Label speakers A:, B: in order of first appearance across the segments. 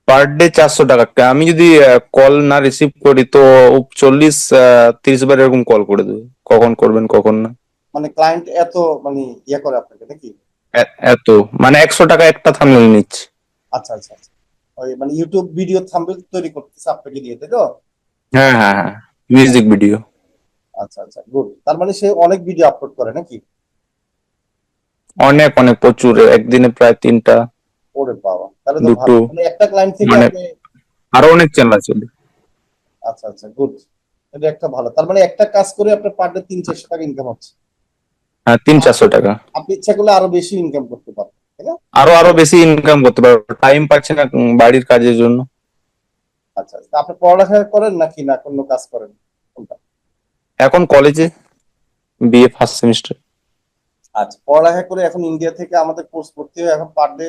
A: Per day 400 টাকা। আমি যদি কল না রিসিভ করি তো ও 40-30 বার এরকম কল করে দেবে, কখন করবেন কখন না।
B: মানে ক্লায়েন্ট এত মানে ইয়ে করে আপনাকে নাকি?
A: এত মানে 100 টাকা একটা থাম্বনেল নিচ্ছে।
B: আচ্ছা আচ্ছা আচ্ছা। ওই মানে ইউটিউব ভিডিও থাম্বনেল তৈরি করতেছে আপনাকে দিয়ে, তাই তো?
A: হ্যাঁ হ্যাঁ হ্যাঁ, মিউজিক ভিডিও।
B: আচ্ছা আচ্ছা, গুড। তার মানে সে অনেক ভিডিও আপলোড করে নাকি?
A: অনেক অনেক প্রচুর, একদিনে প্রায় 3টা,
B: ওরে বাবা, তাহলে তো ভালো,
A: 2টো,
B: মানে একটা ক্লায়েন্ট থেকে
A: মানে
B: আপনি।
A: আরো অনেক চ্যানেল আছে।
B: আচ্ছা আচ্ছা, গুড। এটা একটা ভালো, তার মানে একটা কাজ করে আপনার পার ডে 300-400 টাকা ইনকাম হচ্ছে।
A: হ্যাঁ, 300-400 টাকা।
B: আপনি ইচ্ছা করলে আরো বেশি ইনকাম করতে পারেন, তাই না?
A: আরো আরো বেশি ইনকাম করতে পারবো, টাইম পাচ্ছি না বাড়ির কাজের জন্য।
B: আচ্ছা আচ্ছা, আপনি পড়ালেখা করেন নাকি না কোনো কাজ করেন, কোনটা?
A: এখন কলেজে, বিএ ফার্স্ট সেমিস্টার।
B: আচ্ছা, পড়ালেখা করে এখন ইন্ডিয়া থেকে আমাদের কোর্স করতে হয়, এখন পার ডে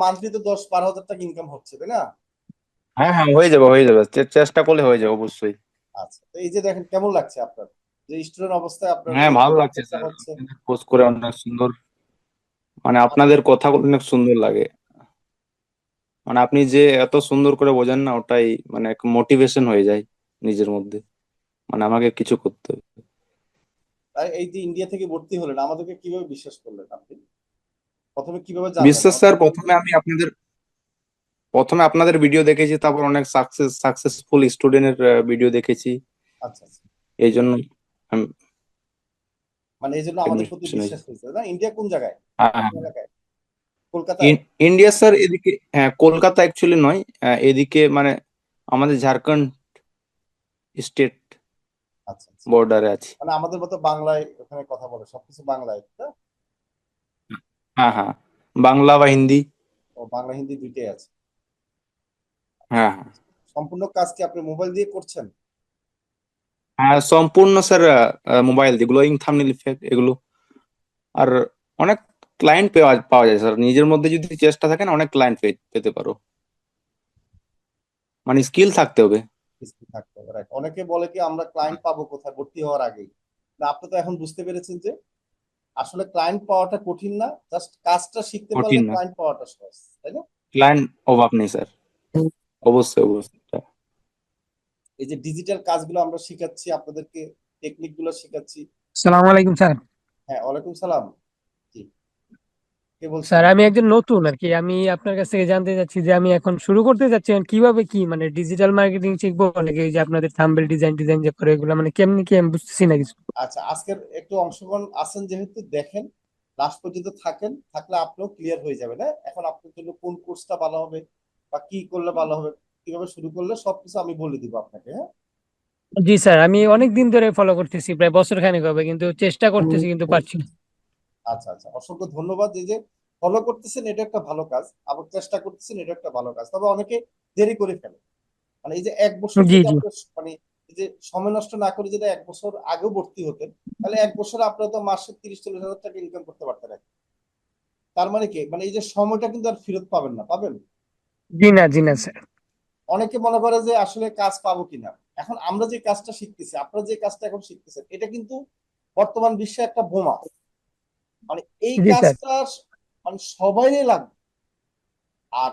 B: মান্থলি তো 10-12 হাজার টাকা ইনকাম হচ্ছে, তাই না?
A: হ্যাঁ হ্যাঁ, হয়ে যাবে হয়ে যাবে, চেষ্টা করলে হয়ে যাবে অবশ্যই।
B: আচ্ছা, তো এই যে দেখেন কেমন লাগছে আপনার, যে স্টুডেন্ট অবস্থায় আপনার
A: হ্যাঁ,
B: এই
A: ভালো লাগছে
B: খরচা
A: স্যার,
B: হচ্ছে।
A: আপনাদের পোস্ট করে অনেক সুন্দর, মানে আপনাদের কথাগুলো অনেক সুন্দর লাগে। মানে আপনি যে এত সুন্দর করে বোঝান না, ওটাই মানে এক মোটিভেশন হয়ে যায় নিজের মধ্যে, মানে আমাকে কিছু করতে হবে।
B: তাই এই যে ইন্ডিয়া থেকে ভর্তি হলেন, আমাদেরকে কিভাবে বিশ্বাস করলেন আপনি? প্রথমে কিভাবে জানলেন
A: বিশ্বাস
B: আমাদের
A: স্যার,
B: সম্পর্কে?
A: প্রথমে আপনাদের ভিডিও দেখেছি, তারপর অনেক সাকসেসফুল স্টুডেন্টের ভিডিও দেখেছি।
B: আচ্ছা আচ্ছা।
A: এই জন্য আমি
B: মানে এই জন্য আমাদের প্রতি
A: admission হয়েছে।
B: বিশ্বাস হয়েছে না? ইন্ডিয়া কোন জায়গায়,
A: হ্যাঁ
B: কোন
A: হ্যাঁ।
B: এলাকায়? কলকাতায়?
A: ইন্ডিয়া স্যার এদিকে, হ্যাঁ কলকাতা অ্যাকচুয়ালি নয়, এদিকে মানে আমাদের ঝাড়খণ্ড স্টেট
B: আচ্ছা আচ্ছা,
A: বর্ডারে আছে।
B: মানে আমাদের মতো বাংলায় ওখানে কথা বলে, সবকিছু বাংলায়, তাই না?
A: হ্যাঁ হ্যাঁ, বাংলা বা হিন্দি।
B: ও, বাংলা হিন্দি দুইটাই আছে।
A: হ্যাঁ হ্যাঁ
B: সম্পূর্ণ কাজ কি আপনি মোবাইল দিয়ে করছেন?
A: হ্যাঁ, সম্পূর্ণ স্যার মোবাইল দিয়ে গ্লোয়িং থাম্বনেল ইফেক্ট এগুলো। আর অনেক ক্লায়েন্ট পাওয়া পাওয়া যায় স্যার, নিজের মধ্যে যদি চেষ্টা থাকে না, অনেক ক্লায়েন্ট পেতে পারো, মানে স্কিল থাকতে হবে।
B: স্কিল থাকতে হবে, right? অনেকে বলে কি আমরা ক্লায়েন্ট পাবো কোথায় ভর্তি হওয়ার আগেই। না, আপনি তো এখন বুঝতে পেরেছেন যে আসলে ক্লায়েন্ট পাওয়াটা কঠিন না, জাস্ট কাজটা শিখতে পারলে
A: কঠিন না,
B: ক্লায়েন্ট পাওয়াটা সহজ, তাই না?
A: ক্লায়েন্ট অভাব নেই স্যার, অবশ্যই অবশ্যই।
B: এই যে ডিজিটাল কাজগুলো আমরা শিখাচ্ছি আপনাদেরকে, টেকনিক গুলো শিখাচ্ছি।
C: সালাম আলাইকুম স্যার।
B: হ্যাঁ, ওয়ালাইকুম সালাম। জি, কে বলছেন?
C: স্যার আমি একজন নতুন আর কি, আমি আপনার কাছ থেকে জানতে চাচ্ছি যে আমি এখন শুরু করতে যাচ্ছি, এখন কিভাবে কি মানে ডিজিটাল মার্কেটিং শিখবো নাকি এই যে আপনাদের থাম্বনেল ডিজাইন ডিজাইন যে করে এগুলো মানে কেমনি কি আমি বুঝতেছি না কিছু।
B: আচ্ছা, আজকের একটু অংশগ্রহণ আছেন যেহেতু, দেখেন লাস্ট পর্যন্ত থাকেন, থাকলে আপনিও ক্লিয়ার হয়ে যাবে না এখন আপনার জন্য কোন কোর্সটা ভালো হবে বা কি করলে ভালো হবে, কিভাবে শুরু করলে সবকিছু আমি বলে দিব আপনাকে, হ্যাঁ?
C: জি স্যার, আমি অনেক দিন ধরে ফলো করতেছি, প্রায় বছর খানেক হবে, কিন্তু চেষ্টা করতেছি কিন্তু পারছি না।
B: আচ্ছা আচ্ছা, অসংখ্য ধন্যবাদ। এই যে ফলো করতেছেন এটা একটা ভালো কাজ, আবার চেষ্টা করতেছেন এটা একটা ভালো কাজ, তবে অনেকে দেরি করে ফেলে। মানে এই যে 1 বছর
C: জি
B: যদি
C: জি।
B: আপনার মানে এই যে সময় নষ্ট না করে যদি 1 বছর আগেও ভর্তি হতেন, তাহলে 1 বছরে আপনার তো মাসে 30-40 হাজার টাকা ইনকাম করতে পারতেন এখন। তার মানে কি, মানে এই যে সময়টা কিন্তু আর ফেরত পাবেন না, পাবেন?
C: জি না, জি না স্যার।
B: অনেকে মনে করে যে আসলে কাজ পাবো কিনা। এখন আমরা যে কাজটা শিখতেছি, আপনারা যে কাজটা এখন শিখতেছেন, এটা কিন্তু বর্তমান বিশ্বে একটা বোমা। মানে এই
C: জি স্যার।
B: কাজটা মানে সবাই লাগবে। আর